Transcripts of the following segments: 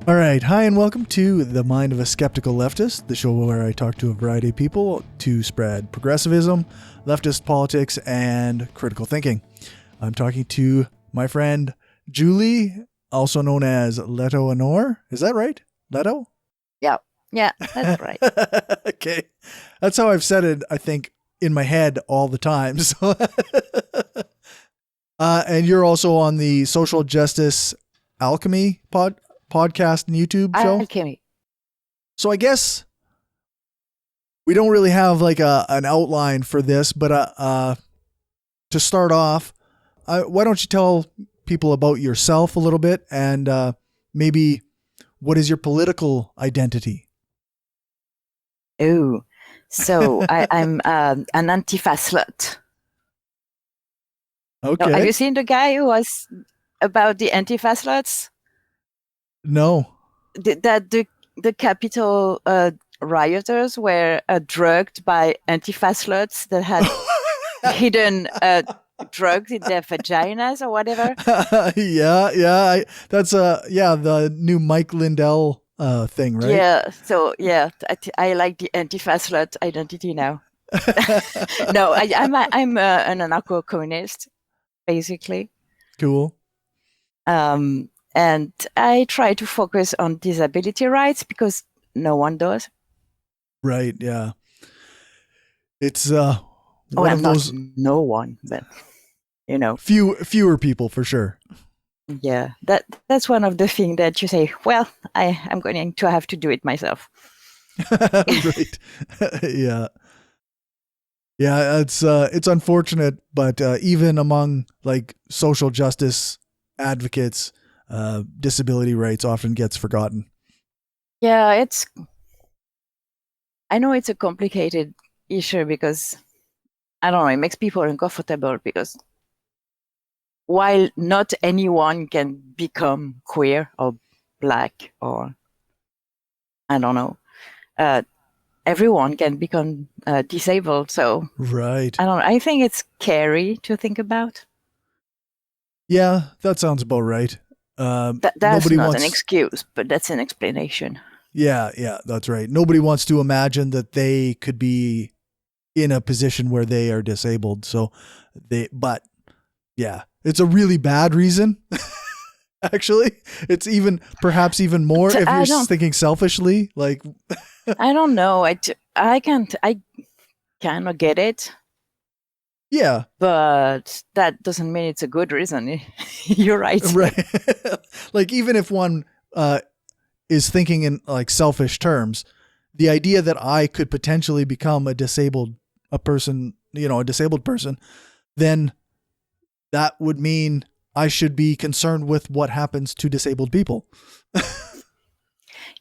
All right. Hi, and welcome to The Mind of a Skeptical Leftist, the show where I talk to a variety of people to spread progressivism, leftist politics, and critical thinking. I'm talking to my friend Julie, also known as Leto Anor. Is that right? Leto? Yeah, that's right. Okay. That's how I've said it, I think, in my head all the time. So, and you're also on the Social Justice Alchemy podcast and YouTube show. Alchemy. So I guess we don't really have like an outline for this, but to start off, why don't you tell people about yourself a little bit and maybe what is your political identity? Oh, so I'm an Antifa slut. Okay. Now, have you seen the guy who was about the Antifa sluts? No. The Capitol rioters were drugged by Antifa sluts that had hidden drugs in their vaginas or whatever. Yeah. That's the new Mike Lindell thing, right? Yeah. So yeah, I like the Antifa slut identity now. No, I'm an anarcho-communist, basically. Cool. And I try to focus on disability rights because no one does. Right. Yeah. It's one of those. No one, but you know, fewer people for sure. Yeah, that's one of the things that you say. Well, I'm going to have to do it myself. Right. Yeah. Yeah, it's unfortunate, but even among like social justice advocates, disability rights often gets forgotten. Yeah, I know it's a complicated issue because I don't know, it makes people uncomfortable because while not anyone can become queer or black or I don't know, everyone can become disabled. So right. I don't know. I think it's scary to think about. Yeah, that sounds about right. That's not an excuse, but that's an explanation. Yeah, that's right. Nobody wants to imagine that they could be in a position where they are disabled. So but yeah, it's a really bad reason. Actually, it's perhaps even more if you're thinking selfishly. Like, I don't know. I cannot get it. Yeah, but that doesn't mean it's a good reason. You're right. Right. Like even if one is thinking in like selfish terms, the idea that I could potentially become a disabled person, then that would mean I should be concerned with what happens to disabled people.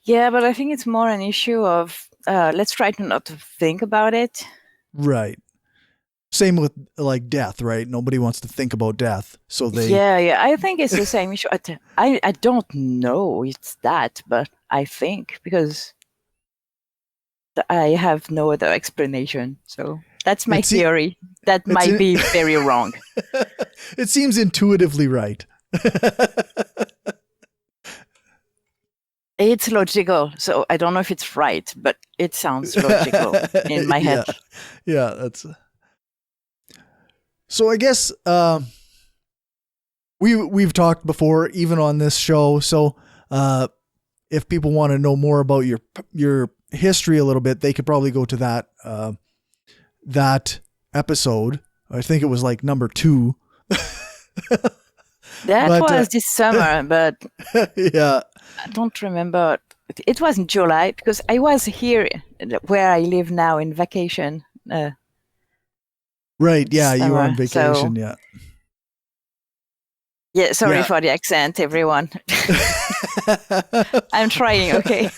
Yeah, but I think it's more an issue of let's try to not think about it. Right. Same with like death, right? Nobody wants to think about death. So Yeah. I think it's the same issue. I don't know it's that, but I think because I have no other explanation. So that's my theory. That might be very wrong. It seems intuitively right. It's logical. So I don't know if it's right, but it sounds logical in my head. Yeah, that's... So I guess we've talked before, even on this show. So if people want to know more about your history a little bit, they could probably go to that episode. I think it was like number 2. That was this summer, but yeah, I don't remember. It was in July because I was here where I live now in vacation. Right. Yeah. You were on vacation. Yeah. Yeah. Sorry for the accent, everyone. I'm trying. Okay.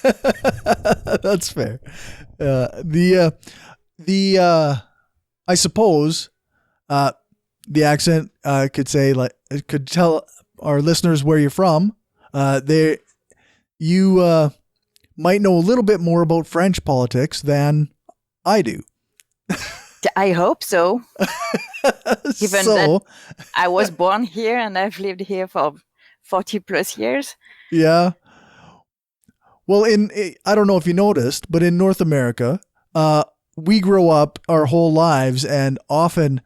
That's fair. I suppose, the accent, could tell our listeners where you're from. You might know a little bit more about French politics than I do. I hope so. Given that I was born here and I've lived here for 40 plus years. Yeah. Well, I don't know if you noticed, but in North America, we grow up our whole lives and often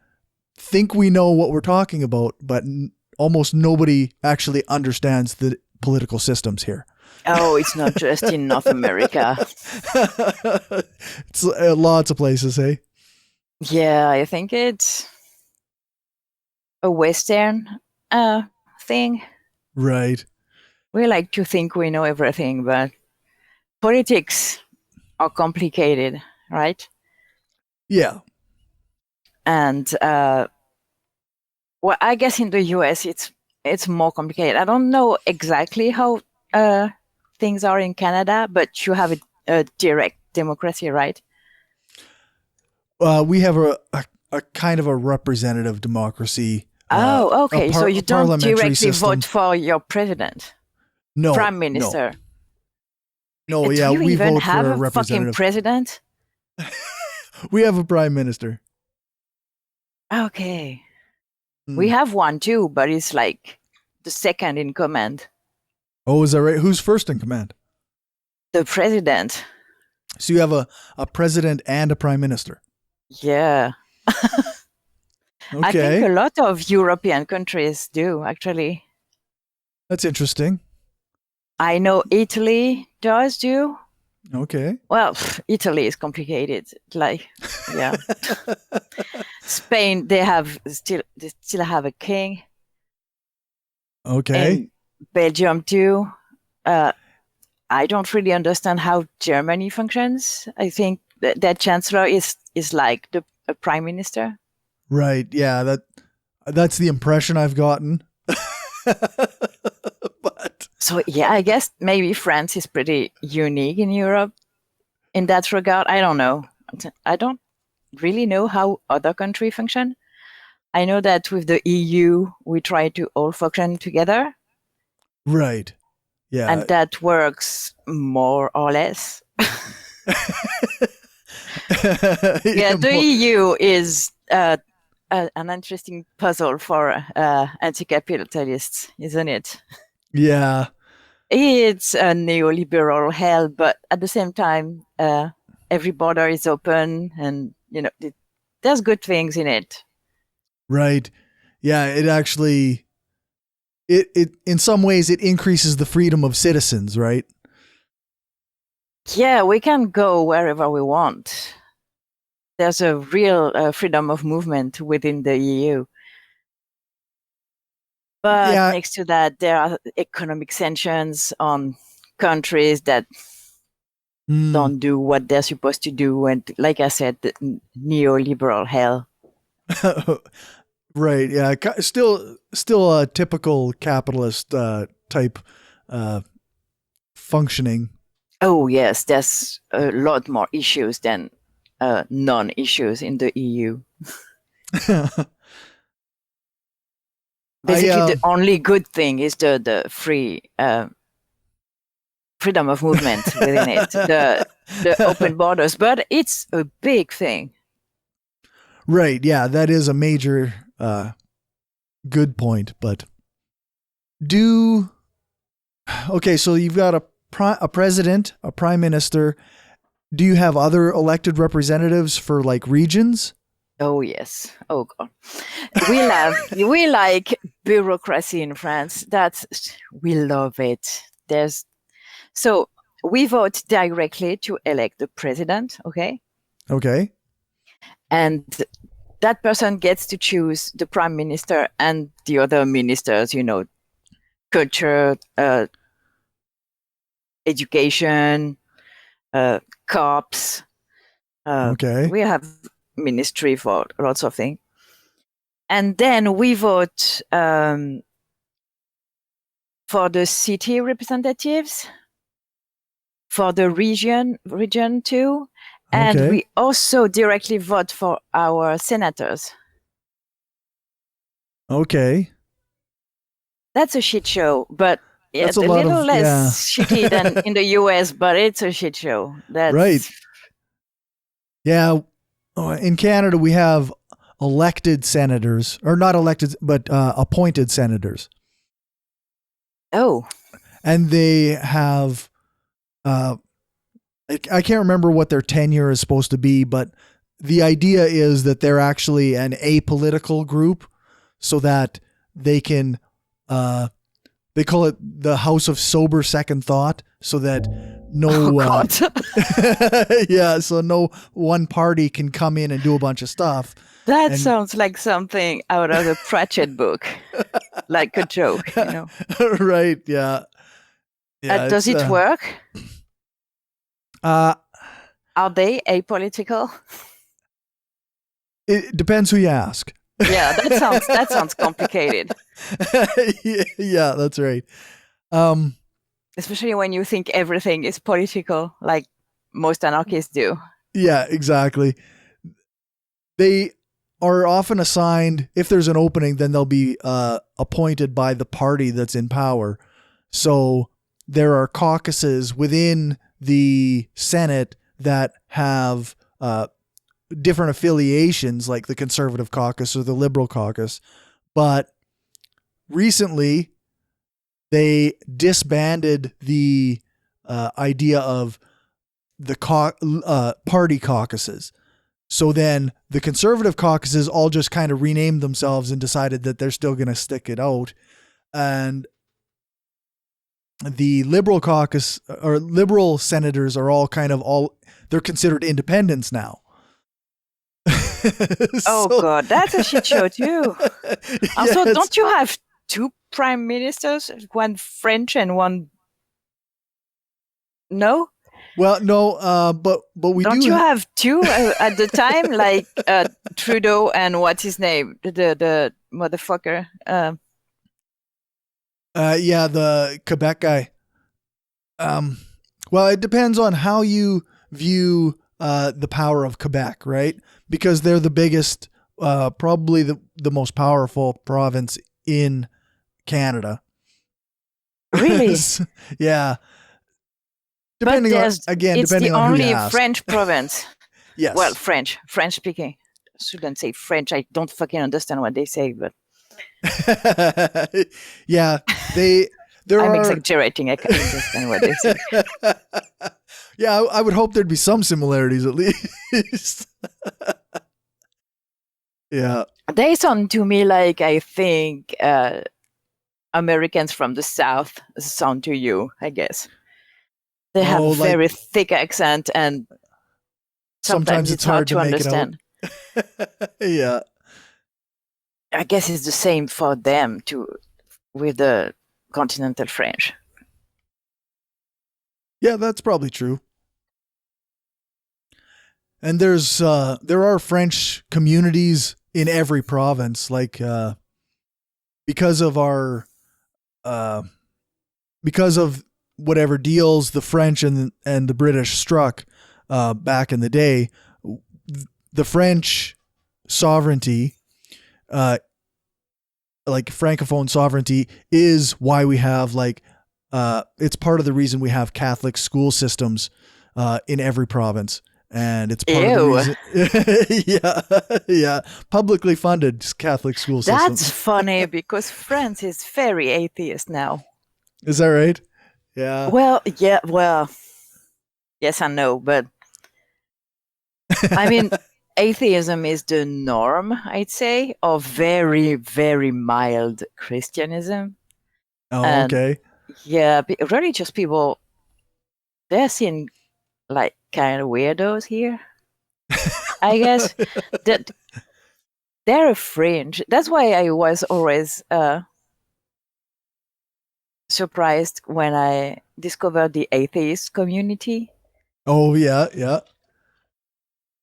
think we know what we're talking about, but almost nobody actually understands the political systems here. Oh, it's not just in North America. It's lots of places, hey? Yeah, I think it's a Western thing. Right. We like to think we know everything, but politics are complicated, right? Yeah. And well, I guess in the US it's more complicated. I don't know exactly how things are in Canada, but you have a direct democracy, right? We have a kind of a representative democracy. Oh, okay. So you don't directly system. vote for your president, no, prime minister. No, Do yeah, you we even vote have for a a representative. fucking president? We have a prime minister. Okay. We have one too, but it's like the second in command. Oh, is that right? Who's first in command? The president. So you have a president and a prime minister. Yeah. Okay. I think a lot of European countries do, actually. That's interesting. I know Italy does do. Okay. Well, Italy is complicated. Like, yeah. Spain, they still have a king. Okay. And Belgium too. I don't really understand how Germany functions. I think that chancellor is like a prime minister. Right. Yeah. That's the impression I've gotten. But so yeah, I guess maybe France is pretty unique in Europe in that regard. I don't know. I don't really know how other countries function. I know that with the EU, we try to all function together. Right. Yeah. And that works more or less. The EU is an interesting puzzle for anti-capitalists, isn't it? Yeah. It's a neoliberal hell, but at the same time, every border is open, and there's good things in it. Right. Yeah. It actually, it in some ways it increases the freedom of citizens, right? Yeah, we can go wherever we want. There's a real freedom of movement within the EU. But next to that, there are economic sanctions on countries that don't do what they're supposed to do. And like I said, the neoliberal hell. Right. Yeah. Still a typical capitalist type functioning. Oh, yes. There's a lot more issues than non-issues in the EU. Basically, the only good thing is the free freedom of movement within it, the open borders. But it's a big thing. Right. Yeah, that is a major good point. But okay, so you've got a president, a prime minister. Do you have other elected representatives for like regions? Oh, yes. Oh, God. We like bureaucracy in France. We love it. So we vote directly to elect the president, okay? Okay. And that person gets to choose the prime minister and the other ministers, culture, education, cops. Okay. We have ministry for lots of things. And then we vote for the city representatives, for the region too. And we also directly vote for our senators. Okay. That's a shit show, but it's a little less shitty than in the US, but it's a shit show. Right. Yeah. In Canada, we have elected senators, or not elected, but appointed senators. Oh. And they have I can't remember what their tenure is supposed to be, but the idea is that they're actually an apolitical group, so that they can, they call it the House of Sober Second Thought, so that no, God. yeah, so no one party can come in and do a bunch of stuff. That And- sounds like something out of a Pratchett book, like a joke, you know. Right? Yeah. Yeah. Does it work? Uh, Are they apolitical? it depends who you ask. Yeah, that sounds complicated. Yeah, that's right. Especially when you think everything is political, like most anarchists do. Yeah, exactly. They are often assigned, if there's an opening, then they'll be appointed by the party that's in power. So there are caucuses within the Senate that have different affiliations, like the Conservative Caucus or the Liberal Caucus. But recently, they disbanded the idea of the party caucuses. So then the Conservative caucuses all just kind of renamed themselves and decided that they're still going to stick it out. And the Liberal caucus or Liberal senators are they're considered independents now. Oh God, that's a shit show too. Also, yes. don't you have two prime ministers, one French and one? No. Well, no, but we don't do. You have two at the time, like Trudeau and what's his name, the motherfucker. Yeah, the Quebec guy. Well, it depends on how you view the power of Quebec, right? Because they're the biggest, probably the most powerful province in Canada. Really? Yeah. Depending on it's the only French province. Yes. Well, French speaking. I shouldn't say French. I don't fucking understand what they say, but yeah, I'm exaggerating. I can't understand what they say. Yeah, I would hope there'd be some similarities at least. Yeah. They sound to me like, I think, Americans from the South sound to you, I guess. They have a very thick accent, and sometimes it's hard to understand. Yeah. I guess it's the same for them too, with the continental French. Yeah, that's probably true. And there are French communities in every province, like because of whatever deals the French and the British struck back in the day, the French sovereignty, like Francophone sovereignty, is why we have it's part of the reason we have Catholic school systems in every province. And it's part of the reason. Yeah. Publicly funded Catholic school system. That's funny because France is very atheist now. Is that right? Yeah. Well, yeah. Well, yes and no, but I mean, atheism is the norm, I'd say, of very, very mild Christianism. Oh, okay. Yeah, religious people, they're seen like kind of weirdos here, I guess. That they're a fringe. That's why I was always surprised when I discovered the atheist community. Oh yeah, yeah.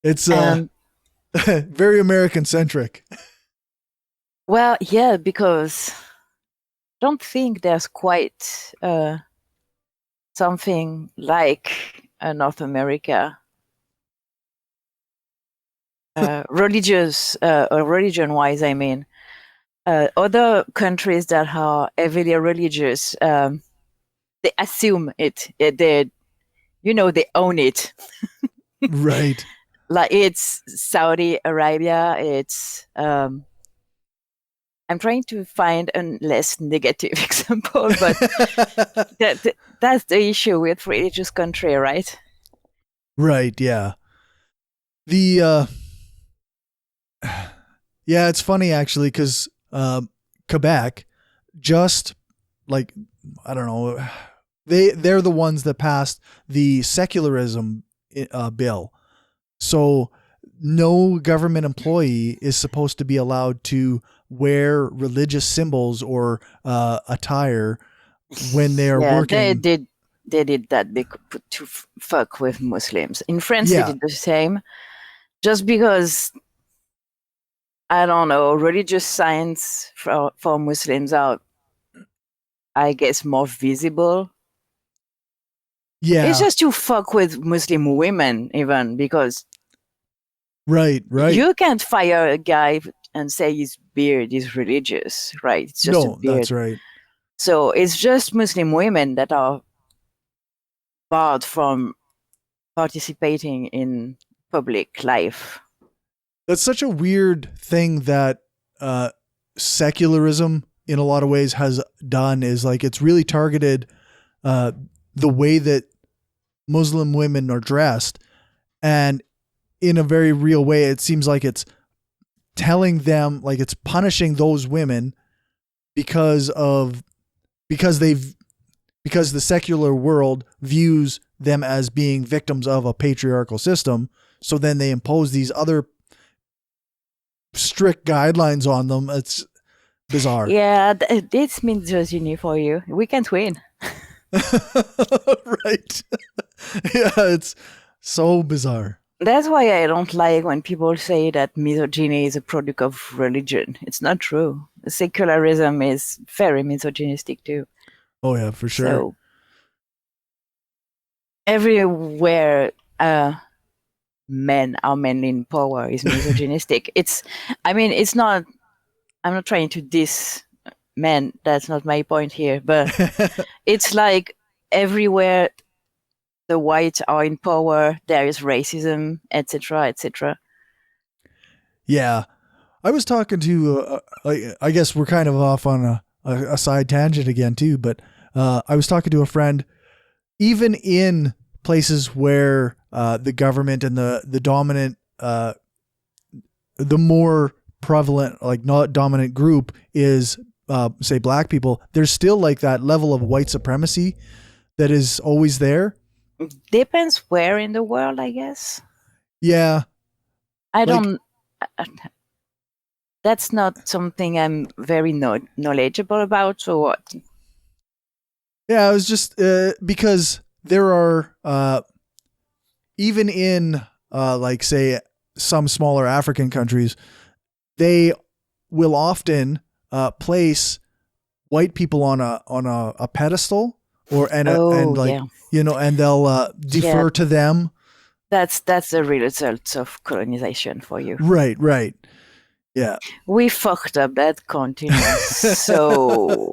It's very American centric. Well, yeah, because I don't think there's quite something like North America. Religion-wise, I mean. Other countries that are heavily religious, they assume it. They own it. Right. Like it's Saudi Arabia, it's I'm trying to find a less negative example, but that's the issue with religious country, right? Right. Yeah. The yeah, it's funny actually because Quebec just like I don't know, they're the ones that passed the secularism bill. So no government employee is supposed to be allowed to wear religious symbols or attire when they're Yeah, working. they did that to fuck with Muslims. In France, they Yeah. did the same, just because I don't know, religious signs for Muslims are, I guess, more visible. It's Yeah. just to fuck with Muslim women, even because Right. Right. you can't fire a guy and say his beard is religious, right? It's just a No, beard. that's right. So it's just Muslim women that are barred from participating in public life. That's such a weird thing that secularism in a lot of ways has done is like it's really targeted the way that Muslim women are dressed. And in a very real way, it seems like it's telling them, like it's punishing those women because they've because the secular world views them as being victims of a patriarchal system. So then they impose these other strict guidelines on them. It's bizarre. Yeah, this means misogyny for you. We can't win. Right. Yeah, it's so bizarre. That's why I don't like when people say that misogyny is a product of religion. It's not true. Secularism is very misogynistic too. Oh yeah, for sure. So everywhere men are mainly in power is misogynistic. It's not, I'm not trying to diss men. That's not my point here. But it's like everywhere the whites are in power, there is racism, etc., etc. Yeah. I was talking to, I guess we're kind of off on a side tangent again too, but I was talking to a friend, even in places where the government and the dominant, the more prevalent, like not dominant group is, say, black people, there's still like that level of white supremacy that is always there. Depends where in the world, I guess. Yeah. I don't. That's not something I'm very knowledgeable about. So what? Yeah, it was just because there are even in like say some smaller African countries, they will often place white people on a pedestal and like and they'll defer to them. That's the result of colonization for you. Right. Yeah. We fucked up that continent so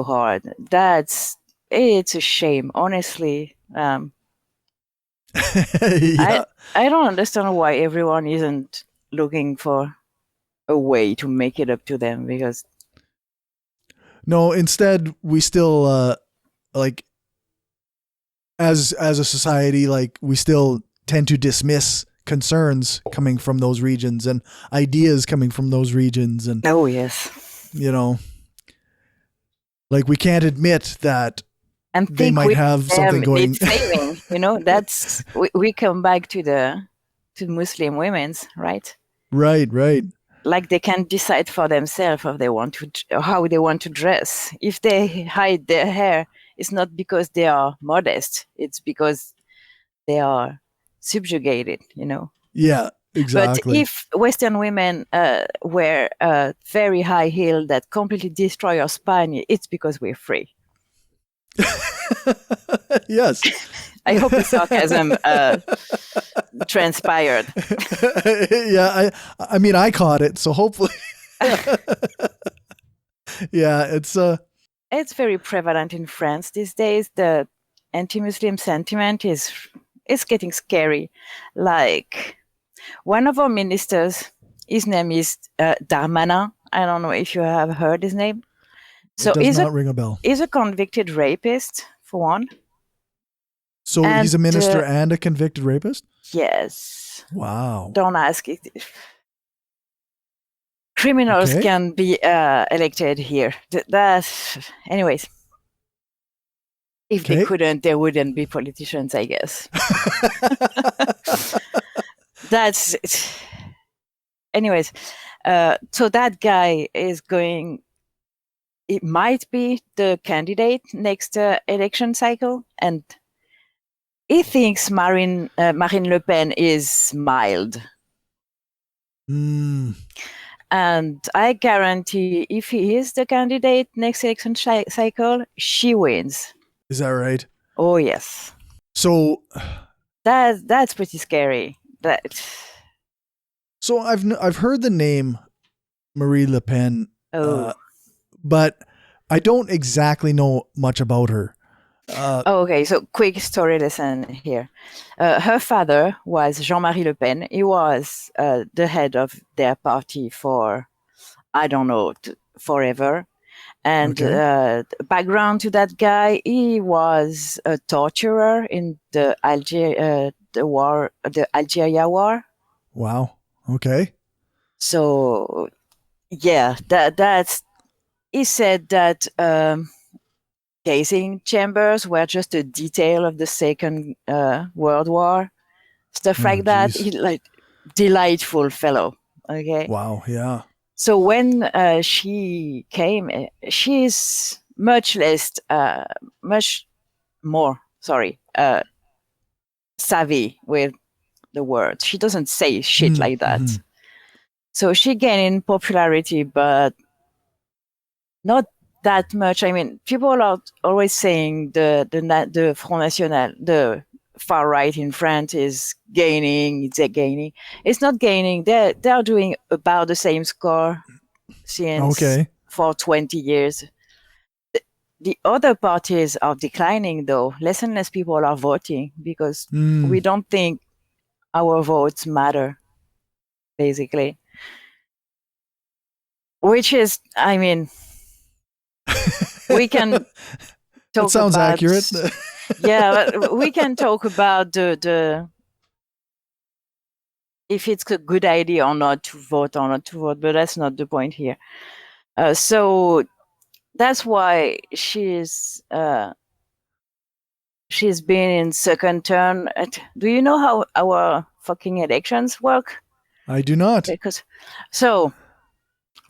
hard. It's a shame, honestly. Yeah. I don't understand why everyone isn't looking for a way to make it up to them, because no, instead we still like as a society, like we still tend to dismiss concerns coming from those regions and ideas coming from those regions. And oh yes, like we can't admit that and they might have something going. It's failing. That's we come back to Muslim women's, right? Right. Like they can decide for themselves how they want to dress. If they hide their hair, it's not because they are modest. It's because they are subjugated. Yeah, exactly. But if Western women wear a very high heel that completely destroy your spine, it's because we're free. Yes. I hope the sarcasm transpired. Yeah, I mean, I caught it, so hopefully. Yeah, it's very prevalent in France these days. The anti-Muslim sentiment is getting scary. Like one of our ministers His name is Darmanin. I don't know if you have heard his name. So it does not ring a bell. He's a convicted rapist, for one. So he's a minister and a convicted rapist? Yes. Wow. Don't ask it. Criminals can be elected here. Anyways. If they couldn't, there wouldn't be politicians, I guess. That's it. Anyways, so that guy is going, it might be the candidate next election cycle, and he thinks Marine Le Pen is mild. And I guarantee if he is the candidate next election cycle, she wins. Is that right? Oh, yes. So that's pretty scary. So I've heard the name Marie Le Pen, but I don't exactly know much about her. Okay, so quick story lesson here. Her father was Jean-Marie Le Pen. He was the head of their party for, I don't know, forever. And background to that guy, he was a torturer in the Algeria war. Wow. Okay. So, yeah, that's. He said that casing chambers were just a detail of the Second World War, stuff like that. He's like delightful fellow. Okay. Wow. Yeah. So when she came, she's much more savvy with the words. She doesn't say shit like that. So she gained in popularity, but not that much. I mean, people are always saying the Front National, the far right in France, is gaining. They're gaining. It's not gaining. They're doing about the same score since for 20 years. The other parties are declining, though. Less and less people are voting because we don't think our votes matter, basically. Which is, I mean, we can talk that sounds about, accurate. Yeah, but we can talk about the if it's a good idea or not to vote, but that's not the point here. So that's why she's been in second term. Do you know how our fucking elections work? I do not. So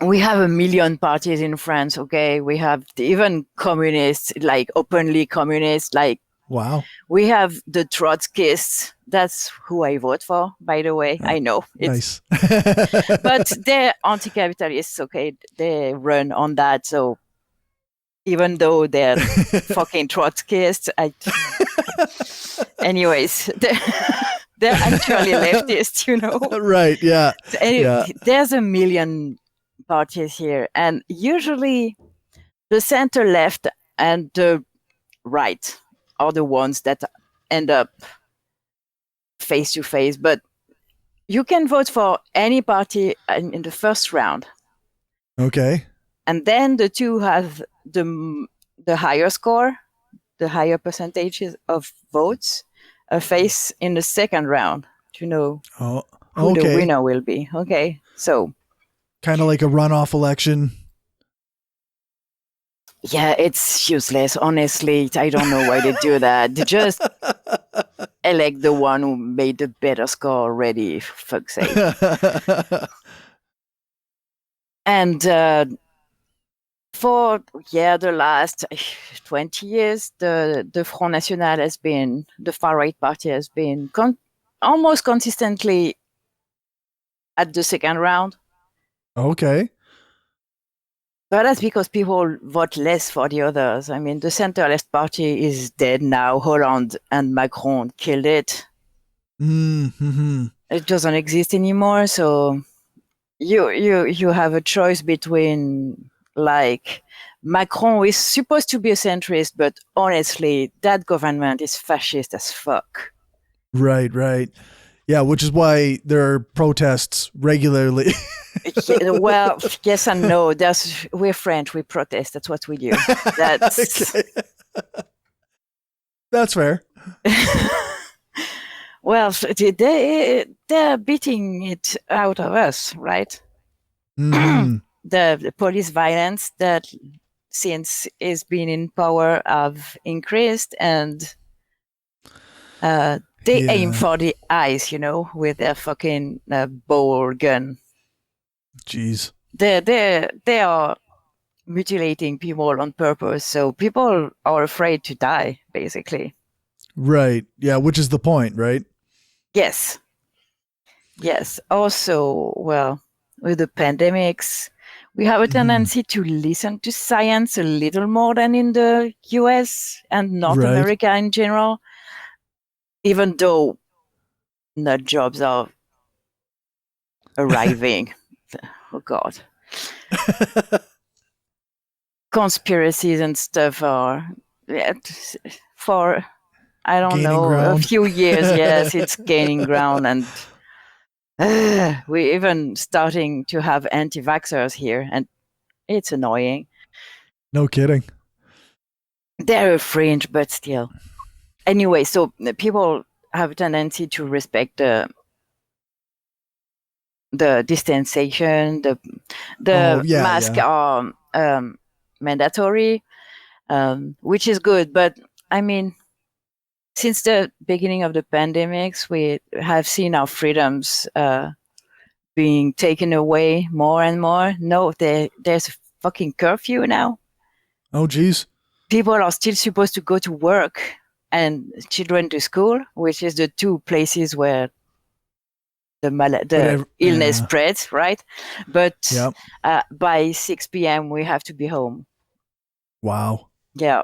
we have a million parties in France, okay? We have even communists, like openly communists, like wow. We have the Trotskyists. That's who I vote for, by the way. I know. Nice. But they're anti-capitalists, okay? They run on that. So even though they're fucking Trotskyists, anyways, they're actually leftists, you know? Right, yeah. So anyway, there's a million parties here. And usually the center left and the right are the ones that end up face to face, but you can vote for any party in the first round. Okay. And then the two have the higher score, the higher percentages of votes, face in the second round to know who the winner will be. Okay, so kind of like a runoff election. Yeah, it's useless. Honestly, I don't know why they do that. They just elect the one who made the better score already, for fuck's sake. And for the last 20 years, the Front National has been, the far right party has been almost consistently at the second round. Okay. But that's because people vote less for the others. I mean, the center-left party is dead now. Hollande and Macron killed it. Mm-hmm. It doesn't exist anymore. So you have a choice between, like, Macron is supposed to be a centrist, but honestly, that government is fascist as fuck. Right. Yeah, which is why there are protests regularly. Well, yes and no. We're French. We protest. That's what we do. That's Okay. That's fair. well, they're beating it out of us, right? Mhm. The police violence that since is been in power have increased, and they aim Yeah. for the eyes, with their fucking ball gun. Jeez. They are mutilating people on purpose, so people are afraid to die, basically. Right. Yeah, which is the point, right? Yes. Also, well, with the pandemics, we have a tendency to listen to science a little more than in the US and North Right. America in general, even though nut jobs are arriving. Oh God. Conspiracies and stuff are for, I don't Gaining know, a ground. few years. Yes, it's gaining ground, and we're even starting to have anti-vaxxers here, and it's annoying. No kidding. They're fringe, but still. Anyway, so people have a tendency to respect the distanciation, the Yeah, mask yeah. are mandatory, which is good. But I mean, since the beginning of the pandemics, we have seen our freedoms being taken away more and more. No, there's a fucking curfew now. Oh, geez. People are still supposed to go to work and children to school, which is the two places where the illness yeah. spreads, right? But Yep. by 6 p.m. we have to be home. Wow. Yeah.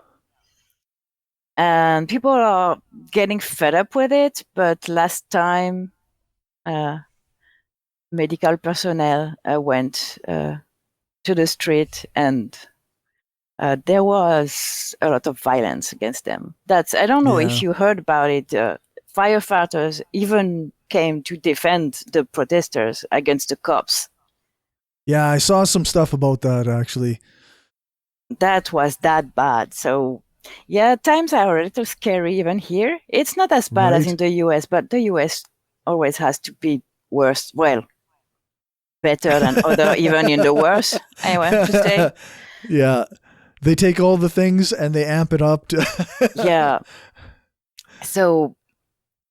And people are getting fed up with it. But last time, medical personnel went to the street, and there was a lot of violence against them. I don't know if Yeah. you heard about it. Firefighters even came to defend the protesters against the cops. Yeah, I saw some stuff about that actually. That was that bad. So, yeah, times are a little scary even here. It's not as bad as in Right. the US, but the US always has to be worse. Well, better than other, even in the worst, I want to say. Yeah. They take all the things and they amp it up to Yeah. So,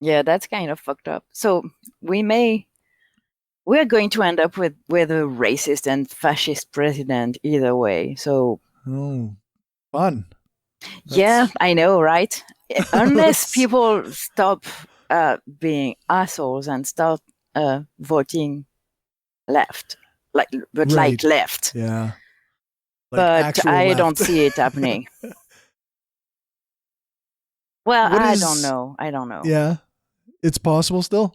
yeah, that's kind of fucked up. So we're going to end up with a racist and fascist president either way. So, Oh, fun. yeah, That's I know, right? Unless that's people stop being assholes and start voting left, like right. left. Yeah. Like But actual I don't left. see it happening. Well, What I don't is know. I don't know. Yeah. It's possible still.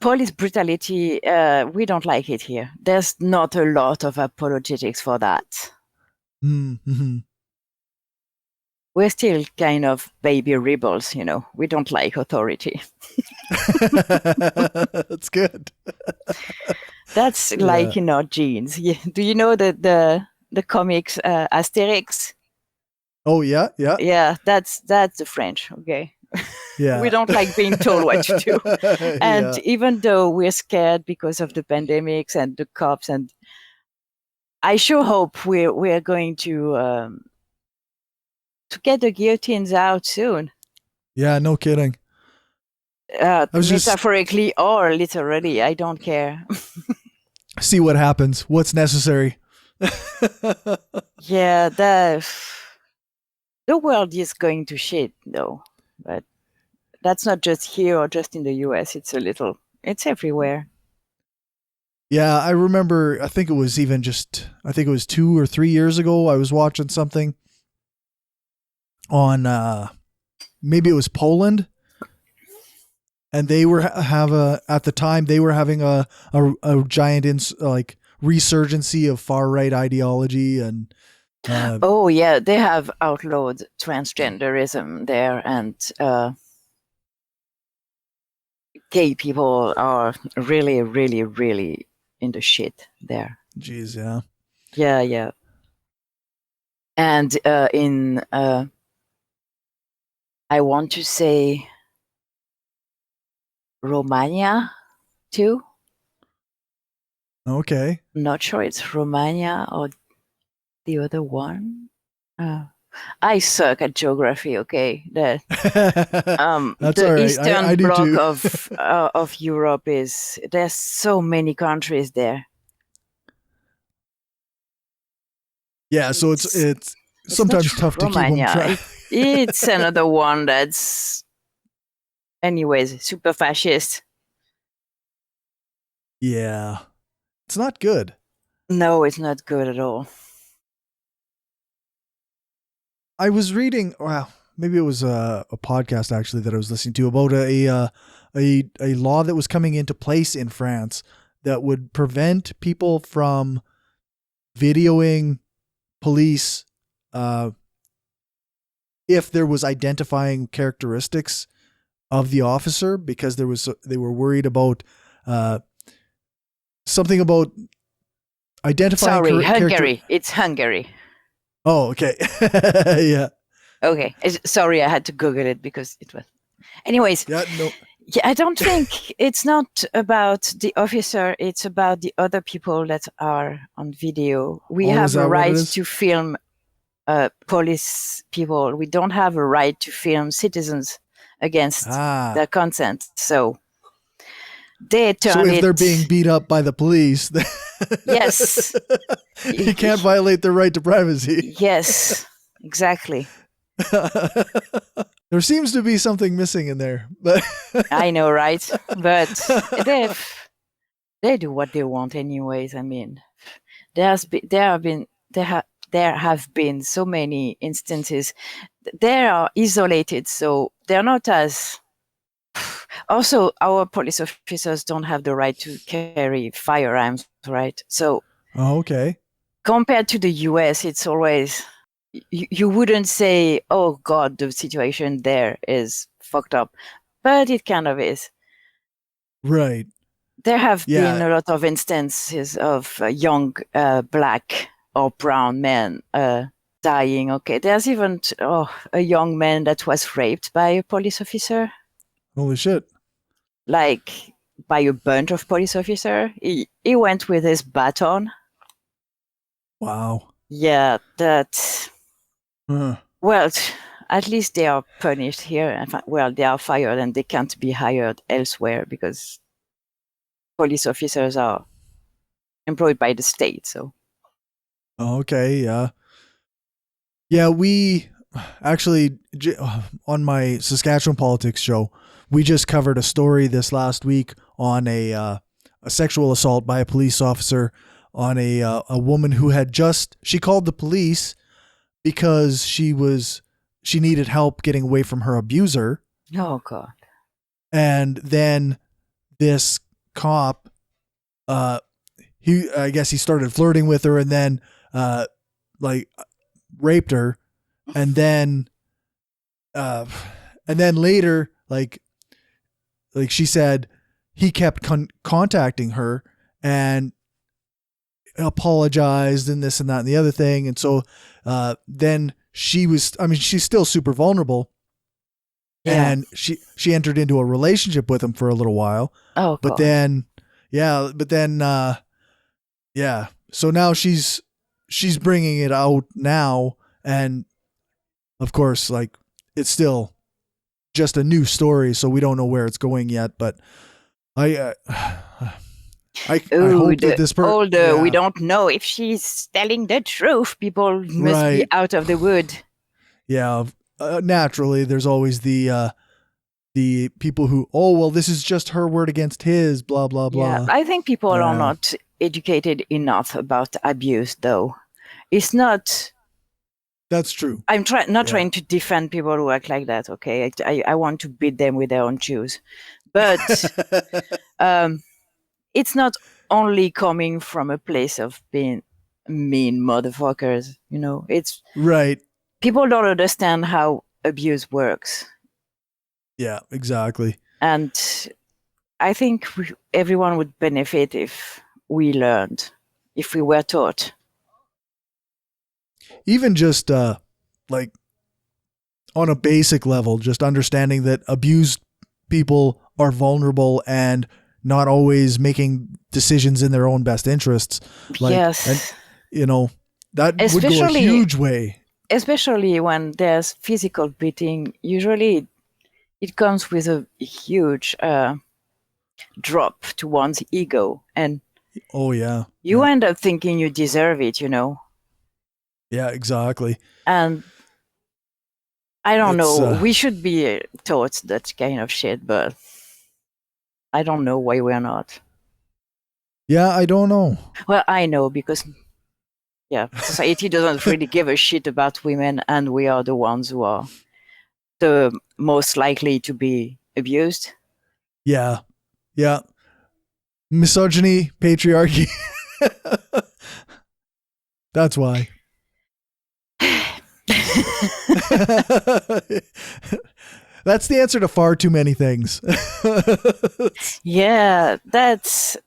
Police brutality, we don't like it here. There's not a lot of apologetics for that. Mm-hmm. We're still kind of baby rebels, We don't like authority. That's good. That's Yeah. like in our genes. Yeah. Do you know the comics Asterix? Oh yeah, yeah. Yeah, that's the French. Okay. We Yeah. don't like being told what to do. And Yeah. even though we're scared because of the pandemics and the cops, and I sure hope we're going to get the guillotines out soon. Yeah, no kidding. I was just Metaphorically or literally, I don't care. see what happens. What's necessary. Yeah, the world is going to shit though, but that's not just here or just in the US. It's everywhere. Yeah, I remember I think it was 2 or 3 years ago I was watching something on maybe it was Poland, and they were at the time they were having a giant like resurgency of far right ideology and Oh yeah, they have outlawed transgenderism there, and gay people are really, really, really in the shit there. Jeez, yeah. Yeah, yeah. And in I want to say Romania too. Okay. Not sure it's Romania or the other one. I suck at geography. Okay, That's the all right. I eastern do bloc too. of Europe is there's so many countries there. Yeah, so it's It's not sometimes tough to keep them Romania. track. It's another one that's, anyways, super fascist. Yeah. It's not good. No, it's not good at all. I was reading, well, maybe it was a podcast actually that I was listening to about a law that was coming into place in France that would prevent people from videoing police if there was identifying characteristics of the officer, because they were worried about something about identifying Sorry, character. Hungary. It's Hungary. Oh, okay. Yeah. Okay. Sorry, I had to Google it because it was. Anyways, Yeah. No. yeah, I don't think it's not about the officer. It's about the other people that are on video. We Oh, is have a that what it right is? to film police people. We don't have a right to film citizens against their consent. So they So turned if it. they're being beat up by the police, Yes. you can't violate their right to privacy. Yes, exactly. There seems to be something missing in there, but I know, right? But they do what they want, anyways. I mean, there have been so many instances. They are isolated, so they're not as. Also, our police officers don't have the right to carry firearms, right? So, okay. compared to the US, it's always you wouldn't say, "Oh God, the situation there is fucked up," but it kind of is. Right. There have been Yeah. a lot of instances of young black or brown men dying. Okay, there's even a young man that was raped by a police officer, Holy shit. like by a bunch of police officers. He went with his baton. Wow. Yeah, that. Huh. Well, at least they are punished here. Well, they are fired and they can't be hired elsewhere because police officers are employed by the state. So. Okay. Yeah. Yeah. We actually, on my Saskatchewan politics show, we just covered a story this last week on a sexual assault by a police officer on a woman who had she called the police because she needed help getting away from her abuser. Oh God. And then this cop, I guess he started flirting with her and then, like raped her. And then later, like she said, he kept contacting her and apologized and this and that and the other thing. And so, then she's still super vulnerable. Yeah. And she entered into a relationship with him for a little while. Oh, but God. then, so now she's bringing it out now. And of course, like, it's still just a new story. So we don't know where it's going yet, but I hope that this person. We don't know if she's telling the truth. People must be out of the wood. Yeah. Naturally, there's always the people who, oh, well, this is just her word against his, blah, blah, blah. Yeah, I think people are not educated enough about abuse, though. It's not. That's true. I'm not trying to defend people who act like that, okay? I want to beat them with their own shoes. But it's not only coming from a place of being mean motherfuckers, you know? It's right. People don't understand how abuse works. Yeah, exactly. And I think everyone would benefit if we learned, if we were taught. Even just like on a basic level, just understanding that abused people are vulnerable and not always making decisions in their own best interests. Like, and Yes, that would go a especially huge way. especially when there's physical beating. Usually, it comes with a huge drop to one's ego, and Oh yeah. you end up thinking you deserve it. Yeah, exactly. And I don't It's know. We should be taught that kind of shit, but I don't know why we're not. yeah, I don't know. Well, I know because society doesn't really give a shit about women, and we are the ones who are the most likely to be abused. Yeah. Yeah. Misogyny, patriarchy. That's why. That's the answer to far too many things. Yeah, that's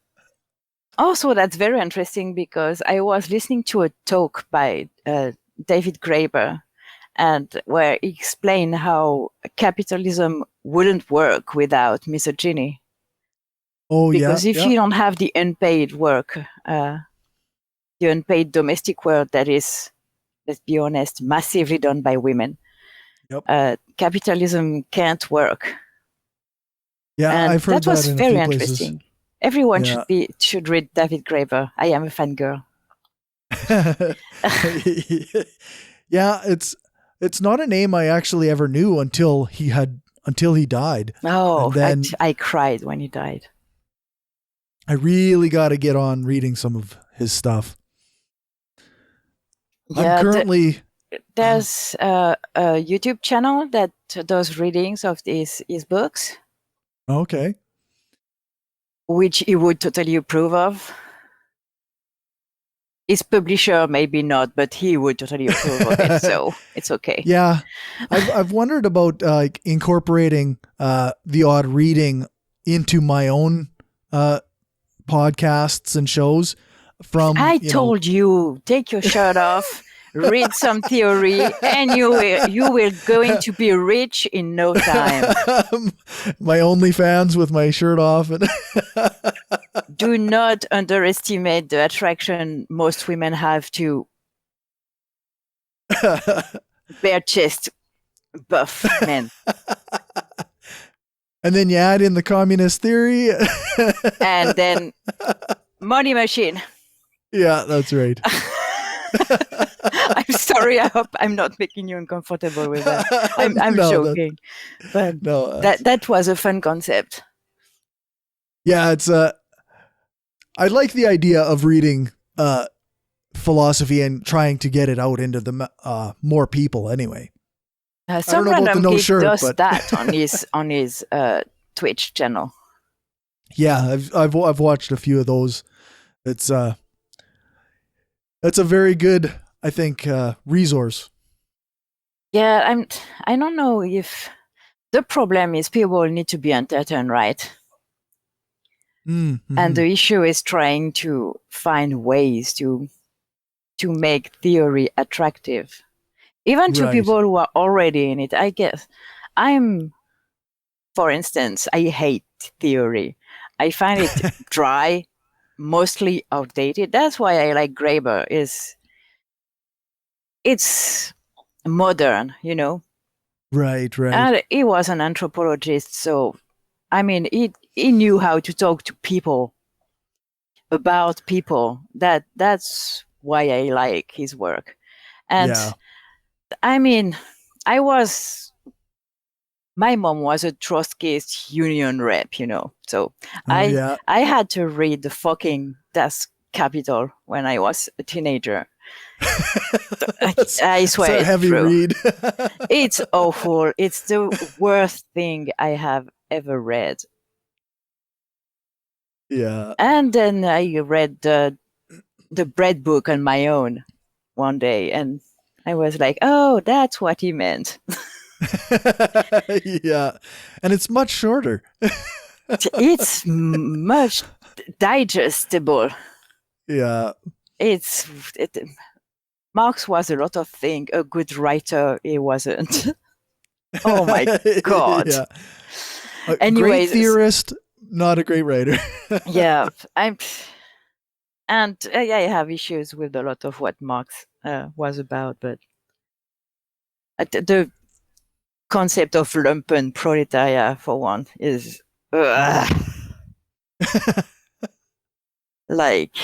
very interesting because I was listening to a talk by David Graeber, and where he explained how capitalism wouldn't work without misogyny. Oh Because yeah. if you don't have the unpaid work, the unpaid domestic work that is, let's be honest, massively done by women, Yep. capitalism can't work. Yeah, And I've heard that was that in a very few places. interesting. Everyone Yeah. should read David Graeber. I am a fangirl. Yeah, it's not a name I actually ever knew until he died. Oh, and then I cried when he died. I really got to get on reading some of his stuff. Yeah, I'm currently there's a YouTube channel that does readings of his books, okay. which he would totally approve of. His publisher, maybe not, but he would totally approve of it, so it's okay. Yeah, I've wondered about incorporating the odd reading into my own podcasts and shows. I told you, take your shirt off, read some theory, and you will going to be rich in no time. My OnlyFans with my shirt off. And do not underestimate the attraction most women have to bare chest buff men. And then you add in the communist theory. And then money machine. Yeah, that's right. I'm sorry. I hope I'm not making you uncomfortable with that. I'm No, joking. But no, that was a fun concept. Yeah, it's I like the idea of reading philosophy and trying to get it out into the more people anyway. Some random geek does that on his Twitch channel. Yeah, I've watched a few of those. It's that's a very good, I think, resource. Yeah, I don't know if the problem is people need to be entertained, right? Mm-hmm. And the issue is trying to find ways to make theory attractive, even to people who are already in it. I guess for instance, I hate theory. I find it dry, mostly outdated. That's why I like Graeber. It's modern, Right. And he was an anthropologist, so I mean, he knew how to talk to people about people. That's why I like his work. And I mean, my mom was a Trotskyist union rep, so I had to read the fucking Das Kapital when I was a teenager. I swear it's a heavy read. It's awful. It's the worst thing I have ever read. Yeah. And then I read the bread book on my own one day, and I was like, oh, that's what he meant. Yeah. And it's much shorter. It's much digestible. Yeah. Marx was a lot of things. A good writer, he wasn't. Oh my God. Yeah. A great Anyways, theorist, not a great writer. yeah, I have issues with a lot of what Marx was about, but the concept of lumpen proletariat, for one, is like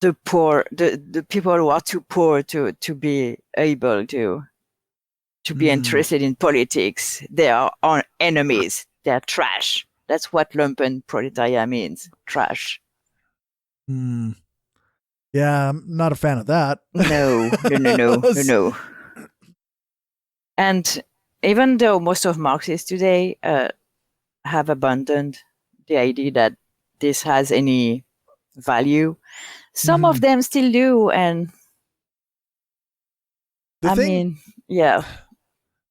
the poor, the people who are too poor to be able to be interested in politics. They are our enemies. They're trash. That's what lumpen proletariat means. Trash. Yeah, I'm not a fan of that. No. And even though most of Marxists today have abandoned the idea that this has any value, some of them still do. And the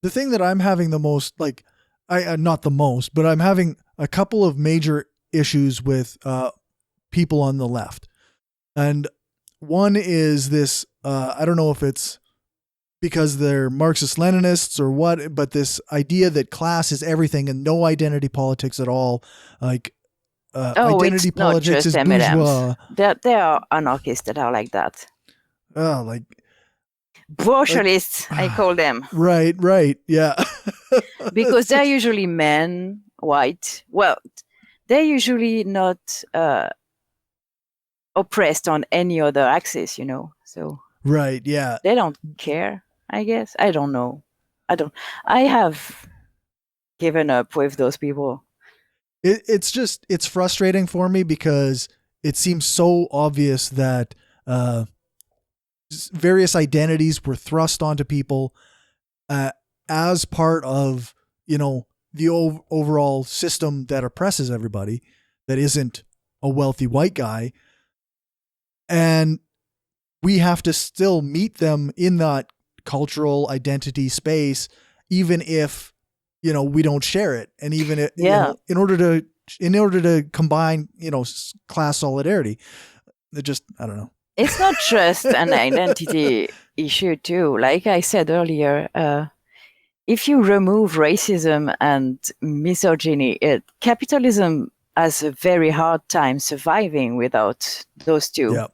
thing that I'm having the most, like, not the most, but I'm having a couple of major issues with people on the left. And one is this, I don't know if it's because they're Marxist-Leninists or what, but this idea that class is everything and no identity politics at all. Like, identity politics is bourgeois. There are anarchists that are like that. Oh, like bourgeoisists, I call them. Right, yeah. Because they're usually men, white. Well, they're usually not oppressed on any other axis, So right, yeah. They don't care, I guess. I don't know. I have given up with those people. It's frustrating for me because it seems so obvious that various identities were thrust onto people as part of, the overall system that oppresses everybody that isn't a wealthy white guy. And we have to still meet them in that cultural identity space, even if, we don't share it. And even if, in order to combine, class solidarity, I don't know. It's not just an identity issue too. Like I said earlier, if you remove racism and misogyny, capitalism has a very hard time surviving without those two. Yep.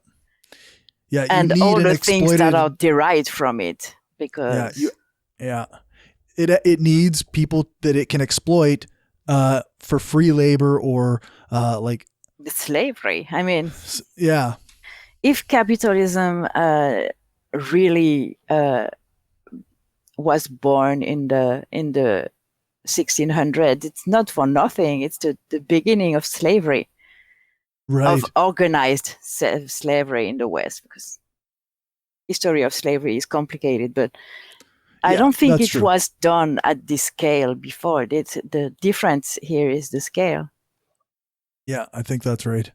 Yeah, and all the things that are derived from it, because it needs people that it can exploit for free labor or like the slavery. I mean, yeah. If capitalism really was born in the 1600s, it's not for nothing. It's the beginning of slavery. Right. Of organized slavery in the West, because history of slavery is complicated, but I don't think it was done at this scale before. The difference here is the scale. Yeah, I think that's right.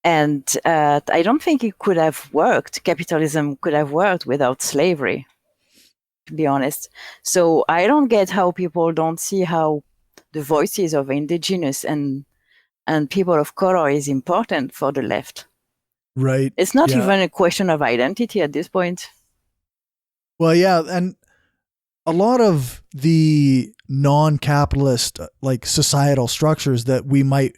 And I don't think it could have worked. Capitalism could have worked without slavery, to be honest. So I don't get how people don't see how the voices of indigenous and people of color is important for the left. Right. It's not even a question of identity at this point. Well, yeah. And a lot of the non-capitalist, like societal structures that we might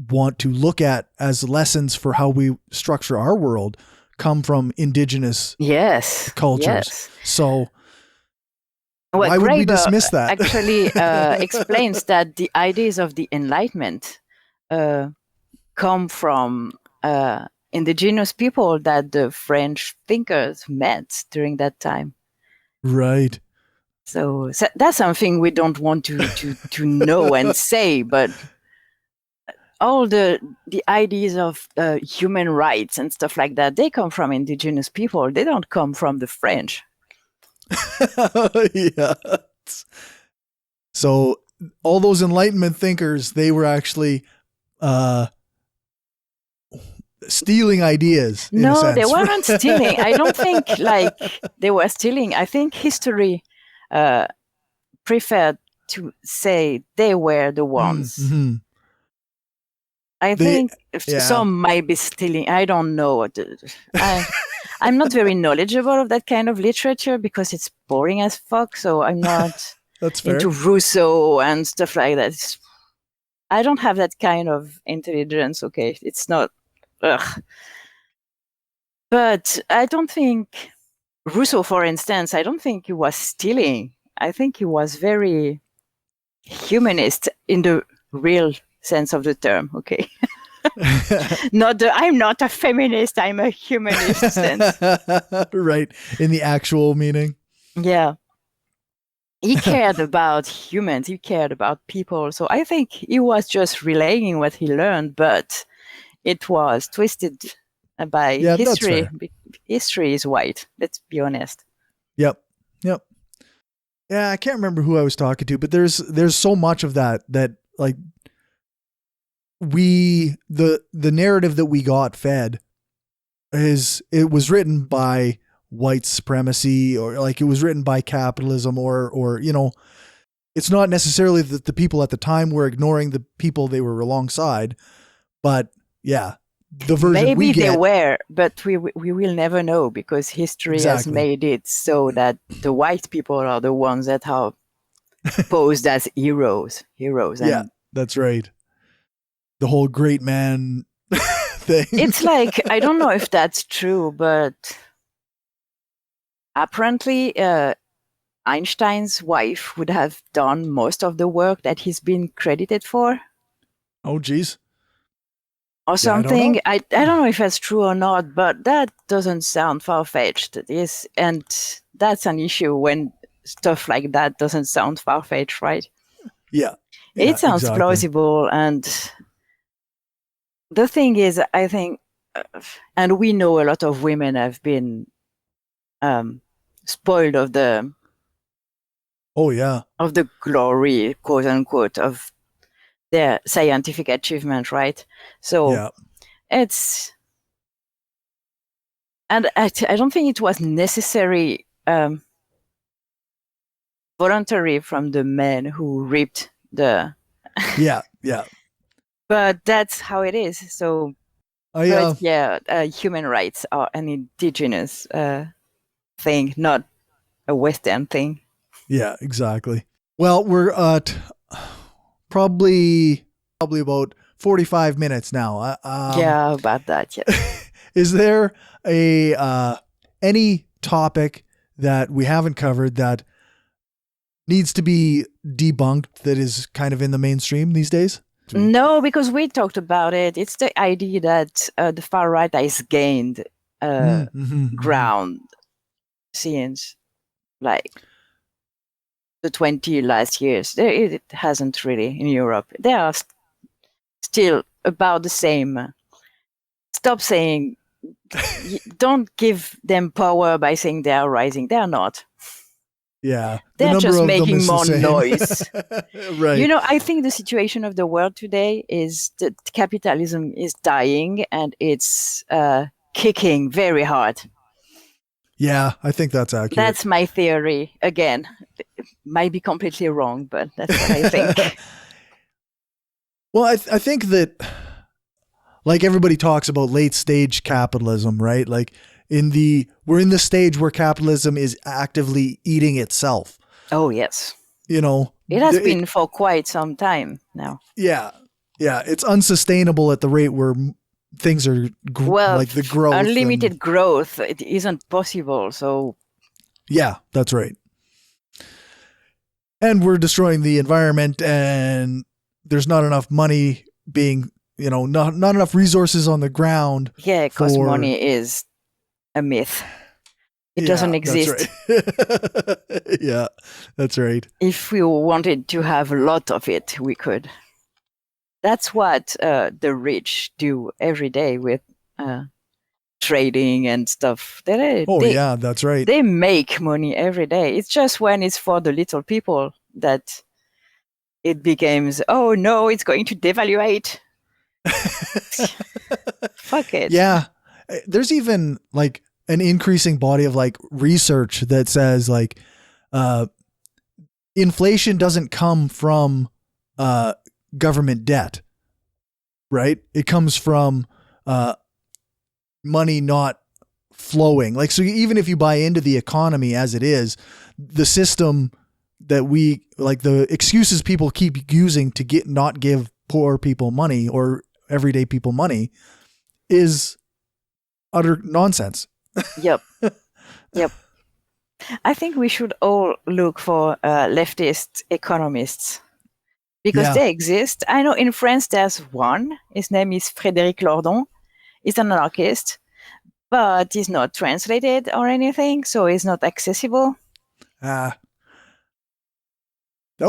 want to look at as lessons for how we structure our world come from indigenous cultures. Yes. So why would we dismiss that? Actually explains that the ideas of the Enlightenment come from indigenous people that the French thinkers met during that time. Right. So that's something we don't want to know and say, but all the ideas of human rights and stuff like that, they come from indigenous people. They don't come from the French. Yeah. So all those Enlightenment thinkers, they were actually stealing ideas. No, they weren't stealing. I don't think like they were stealing. I think history preferred to say they were the ones. Mm-hmm. I think some might be stealing. I don't know. I'm not very knowledgeable of that kind of literature because it's boring as fuck. So I'm not That's fair. into Rousseau and stuff like that. I don't have that kind of intelligence. Okay, it's not. Ugh. But I don't think Rousseau, for instance, I don't think he was stealing. I think he was very humanist in the real sense of the term. Okay. I'm not a feminist, I'm a humanist sense. Right. In the actual meaning. Yeah. He cared about humans, he cared about people. So I think he was just relaying what he learned, but it was twisted by history. History is white, let's be honest. Yep. Yeah, I can't remember who I was talking to, but there's so much of that like the narrative that we got fed it was written by white supremacy, or like it was written by capitalism, or it's not necessarily that the people at the time were ignoring the people they were alongside, but yeah, the version maybe we get, they were, but we will never know because history has made it so that the white people are the ones that are posed as heroes. Yeah, that's right. The whole great man thing. It's like, I don't know if that's true, but apparently Einstein's wife would have done most of the work that he's been credited for. Oh, geez. Or something. I don't know if that's true or not, but that doesn't sound far-fetched. And that's an issue when stuff like that doesn't sound far-fetched, right? Yeah. It sounds plausible. And the thing is, I think, and we know a lot of women have been spoiled of the of the glory, quote unquote, of their scientific achievement, right? So it's, and I don't think it was necessary voluntary from the men who reaped the yeah but that's how it is. So human rights are an indigenous thing, not a Western thing. Yeah, exactly. Well, we're at probably about 45 minutes now. Yeah, about that. Yeah. Is there any topic that we haven't covered that needs to be debunked that is kind of in the mainstream these days? No, because we talked about it. It's the idea that the far right has gained ground since like the 20 last years. It hasn't really in Europe. They are still about the same. Stop saying, don't give them power by saying they are rising. They are not. Yeah. They're just making more noise. Right. I think the situation of the world today is that capitalism is dying and it's kicking very hard. Yeah, I think that's accurate. That's my theory. Again, it might be completely wrong, but that's what I think. Well, I think that, like, everybody talks about late stage capitalism, right? Like we're in the stage where capitalism is actively eating itself. Oh, yes. It has been for quite some time now. Yeah. Yeah. It's unsustainable at the rate where things are like the growth. Unlimited growth, it isn't possible. So. Yeah, that's right. And we're destroying the environment, and there's not enough money being, not enough resources on the ground. Yeah, because money is a myth. It doesn't exist. That's right. Yeah, that's right. If we wanted to have a lot of it, we could. That's what the rich do every day with trading and stuff. Yeah, that's right. They make money every day. It's just when it's for the little people that it becomes, oh no, it's going to devaluate. Fuck it. Yeah. There's even like an increasing body of like research that says like inflation doesn't come from government debt, right? It comes from money not flowing. Like, so even if you buy into the economy as it is, the system that the excuses people keep using to not give poor people money or everyday people money is utter nonsense. Yep. Yep. I think we should all look for leftist economists because they exist. I know in France there's one. His name is Frédéric Lordon. He's an anarchist, but he's not translated or anything, so he's not accessible. That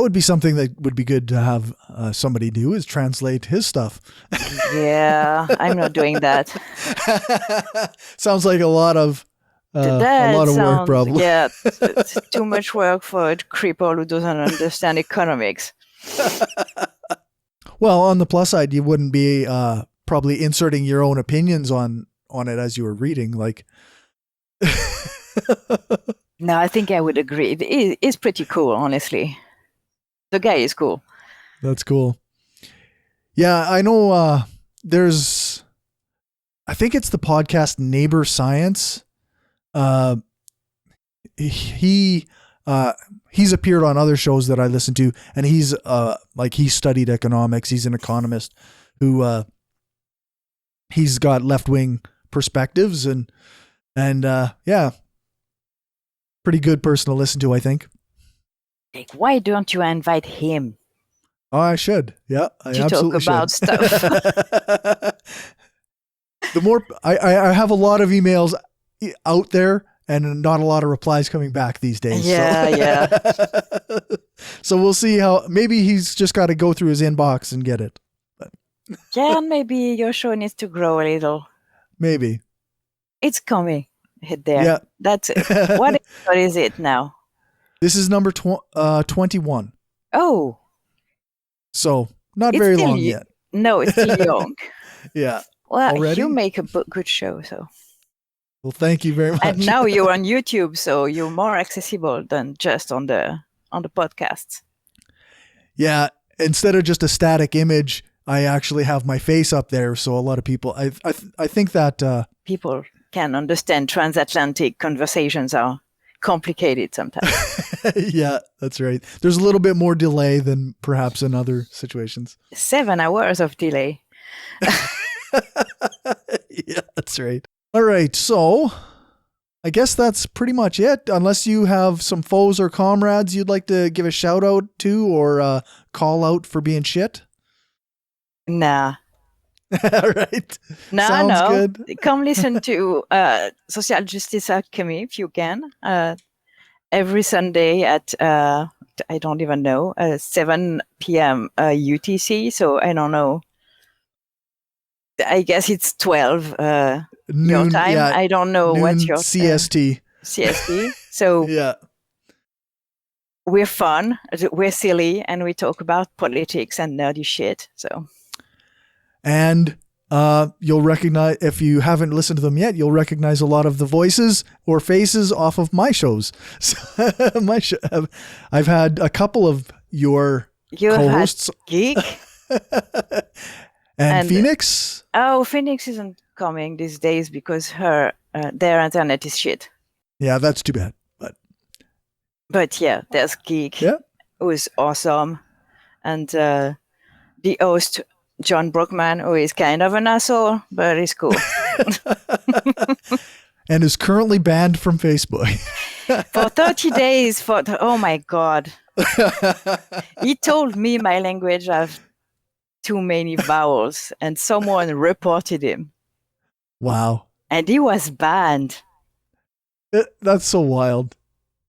would be something that would be good to have somebody do, is translate his stuff. Yeah, I'm not doing that. Sounds like a lot of work, probably. Yeah, it's too much work for a cripple who doesn't understand economics. Well, on the plus side, you wouldn't be probably inserting your own opinions on it as you were reading. Like, no, I think I would agree. It's pretty cool, honestly. The guy is cool. That's cool. Yeah, I know. I think it's the podcast Neighbor Science. He's appeared on other shows that I listen to, and he studied economics. He's an economist who he's got left-wing perspectives and pretty good person to listen to, I think. Like, why don't you invite him? Oh, I should. Yeah, I absolutely talk about should. stuff. The more I have a lot of emails out there and not a lot of replies coming back these days. Yeah. So we'll see how, maybe he's just got to go through his inbox and get it. But. Yeah, maybe your show needs to grow a little. Maybe. It's coming. Hit there. Yeah. That's it. What is it now? This is number 21. Oh. So not very long yet. No, it's still young. Yeah. Well, already? You make a good show, so. Well, thank you very much. And now you're on YouTube, so you're more accessible than just on the podcasts. Yeah. Instead of just a static image, I actually have my face up there. So a lot of people, I think that people can understand transatlantic conversations are complicated sometimes. Yeah, that's right. There's a little bit more delay than perhaps in other situations. 7 hours of delay. Yeah, that's right. All right. So I guess that's pretty much it. Unless you have some foes or comrades you'd like to give a shout out to or call out for being shit. Nah. All right. Sounds good. Come listen to Social Justice Alchemy if you can. Every Sunday at, I don't even know, 7 p.m. UTC. So I don't know. I guess it's 12 noon, your time. Yeah, I don't know what's your CST. CST. So yeah. We're fun, we're silly, and we talk about politics and nerdy shit. So. And you'll recognize, if you haven't listened to them yet, you'll recognize a lot of the voices or faces off of my shows. So, I've had a couple of your co-hosts. Geek. and Phoenix. Oh, Phoenix isn't coming these days because their internet is shit. Yeah, that's too bad. But yeah, there's Geek, who is awesome. And the host, John Brockman, who is kind of an asshole, but he's cool. And is currently banned from Facebook. For 30 days. Oh my God. He told me my language has too many vowels, and someone reported him. Wow. And he was banned. That's so wild.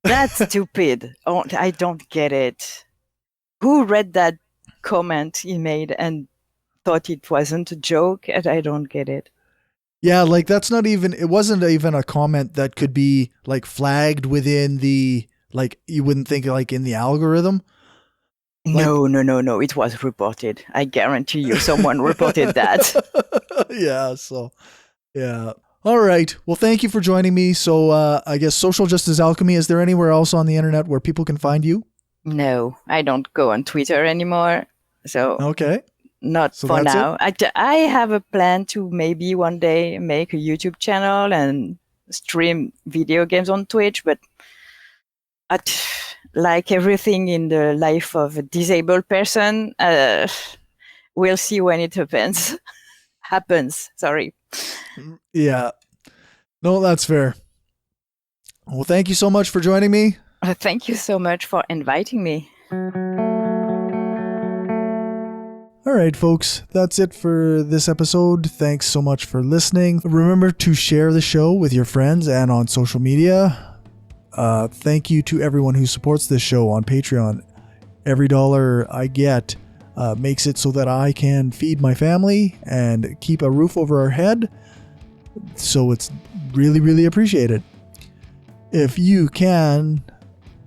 That's stupid. Oh, I don't get it. Who read that comment he made and thought it wasn't a joke? And I don't get it. Yeah, like that's not even, it wasn't even a comment that could be like flagged within the, like you wouldn't think like in the algorithm. No. It was reported. I guarantee you someone reported that. Yeah. So, yeah. All right. Well, thank you for joining me. So I guess Social Justice Alchemy, is there anywhere else on the internet where people can find you? No, I don't go on Twitter anymore. So Okay. not So for that's it? now. I have a plan to maybe one day make a YouTube channel and stream video games on Twitch, but like everything in the life of a disabled person, we'll see when it happens. Sorry. Yeah. No, that's fair. Well, thank you so much for joining me. Thank you so much for inviting me. All right, folks, that's it for this episode. Thanks so much for listening. Remember to share the show with your friends and on social media. Thank you to everyone who supports this show on Patreon. Every dollar I get makes it so that I can feed my family and keep a roof over our head. So it's really, really appreciated. If you can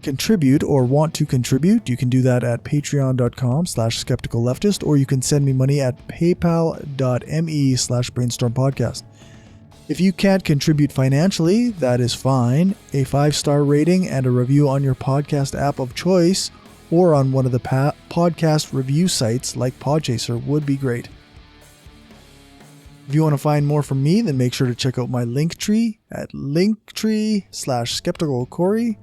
contribute or want to contribute, you can do that at patreon.com/skepticalleftist, or you can send me money at paypal.me/brainstormpodcast. If you can't contribute financially, that is fine. A 5-star rating and a review on your podcast app of choice or on one of the podcast review sites like Podchaser would be great. If you want to find more from me, then make sure to check out my Linktree at linktree/skepticalcory.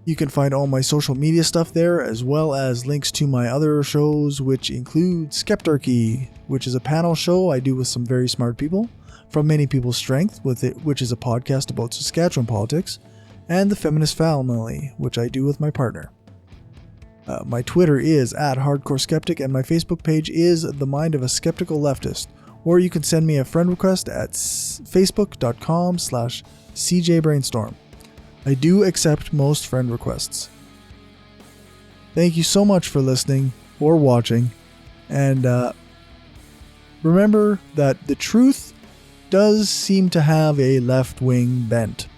You can find all my social media stuff there, as well as links to my other shows, which include Skeptarchy, which is a panel show I do with some very smart people, From Many People's Strength, which is a podcast about Saskatchewan politics, and The Feminist Family, which I do with my partner. My Twitter is @HardcoreSkeptic, and my Facebook page is The Mind of a Skeptical Leftist, or you can send me a friend request at facebook.com/CJBrainstorm. I do accept most friend requests. Thank you so much for listening or watching, and remember that the truth does seem to have a left-wing bent.